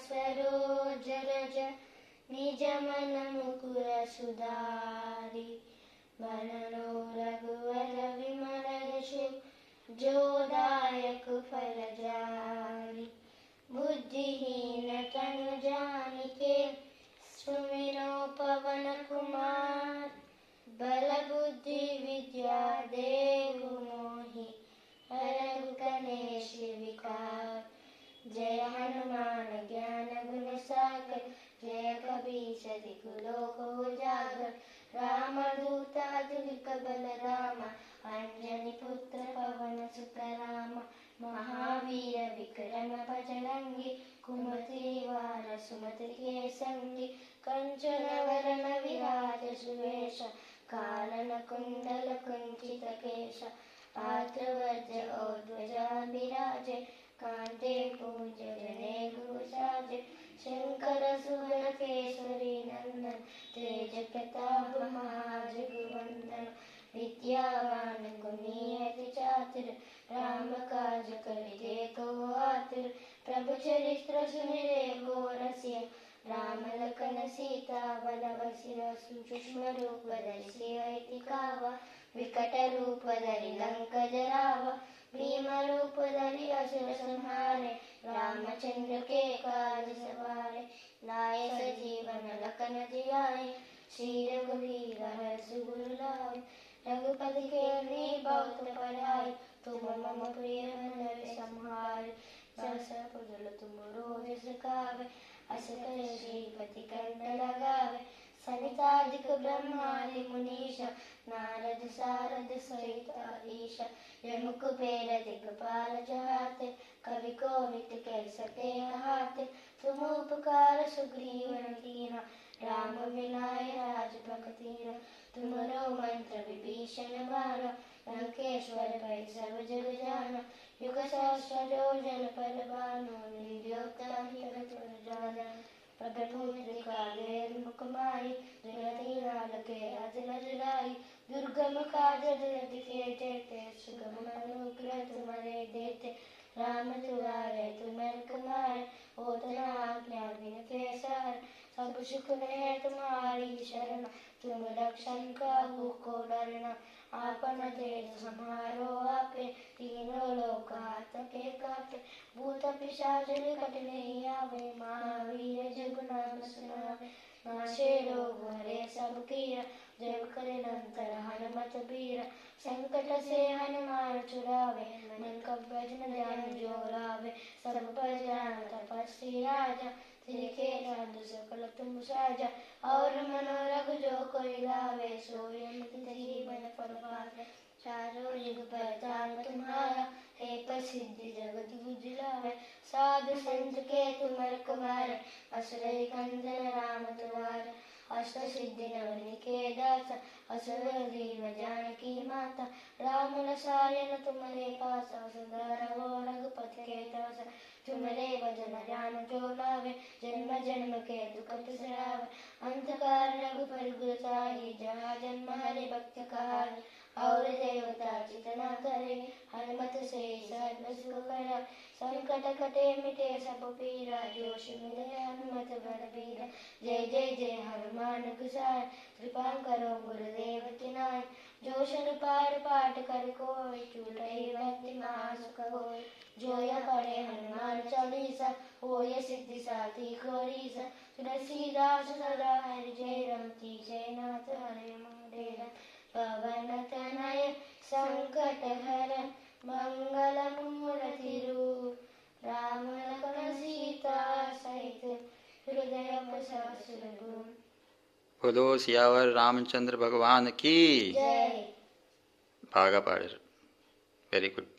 सरोज रज निज मन मुकुर सुधारि वरनो रघुवर विमल यशु जो दायक फल जारि बुद्धिहीन तनु जानिके सुमिरो पवन कुमार बल बुद्धि विद्या देहु मोहि हरहु कलेश विकार जय हनुमान ज्ञान गुण सागर जय कपीस तिहु लोक उजागर रामदूत अतुलित बल राम अंजनी पुत्र पवन सुत राम महावीर विक्रम बजरंगी कुमति निवार सुमति के संगी कंचन वरण विराज सुवेश कानन कुंडल कुंचित केश आत्रवर्ज और ध्वजा विराजे कांते पूज जनेऊ साजे शंकर सुवन केसरी नंदन तेज प्रताप महाजगवंदन विद्यावान गुणी अति चातुर राम काज करिते को आतुर प्रभु चरित्र सुनिरे को रसिया राम लखन सीता बल बसिया सूक्ष्म रूप धरि सियति कावा विकट रूप धरि लंक जरावा भीम रूप धरि असुर संहारे रामचंद्र के काज सवारे लाए सजीवन लखन जियाए श्री रघुवीर हर्षि उर लाए रघुपति केसरी बहुत बड़ाई तुम मम प्रिय भरत संहारे सहस पुजल तुम रोज सखावे अस कहि श्रीपति कंठ लगावे सनितादिक ब्रह्मादि मुनीश नारद सारद सहित ईश यम कुबेर दिगपाल जहाते कवि कोविद कह सके कहाते तुम उपकार सुग्रीवन कीना राम मिलाए राजपथ तीना तुमरो मंत्र विभीषण माना लंकेश्वर भय सब जग जाना युग सहस्र योजन पर भानु निर्योक्ता प्रभुमुद्रिका मुख माई जगति नालके अजल जुलाई दुर्गम काज जगति जेते सुगम अनुग्रह तुम्हारे देते राम दुआरे तुम्हें कुमार ओतना आज्ञा बिन केसर सब सुख है तुम्हारी शरण तुम रक्षण काहू को डरना आपन देश समारो आपे तीनों लोक हाथ के काटे भूत पिशाच निकट नहीं आवे महावीर जग नाम सुनावे नाशे रोग हरे सब कीरा जय करे निरंतर हनुमत बीरा संकट से हनुमान छुड़ावे मन का भजन ध्यान जो लावे सब पर जान तपस्वी राजा तिनके साधु सकल तुम साजा और मनोरथ जो कोई लावे सोई जीवन फल पावे चारों युग प्रताप तुम्हारा है प्रसिद्धि जगत उजलावे साधु संत के तुमर कुमार असुर कंदन राम तुम्हारे अष्ट सिद्धि नवनी के दास असुर दीन जानकी माता राम रसायन तुम्हारे पास सदा रहो रघुपति के दास तुम्हारे भजन ध्यान जो लावे जन्म जन्म के दुख बिसरावे अंतकार रघुपति गुर साहि जहाँ जन्म हरि भक्त कहानी और देवता चितना करे हनुमत से सर्व सुख करा संकट कटे मिटे सब पीरा जोश मिले हनुमत बलबीरा जय जय जय हनुमान गुसाय कृपा करो गुरुदेव किनाय जो शन पार पाठ कर कोई छूटई भक्ति महासुख होय जो यह पढ़े हनुमान चालीसा होय सिद्धि साथी खोरीसा तुलसीदास सदा हरि जय रमती जय नाथ हरे मंगेरा पवन तनय संकट हरण मंगल मूर्ति रूप राम लखन सीता सहित हृदय बसासुर भूप। बोलो सियावर रामचंद्र भगवान की जय। बागा पाड़े। Very good.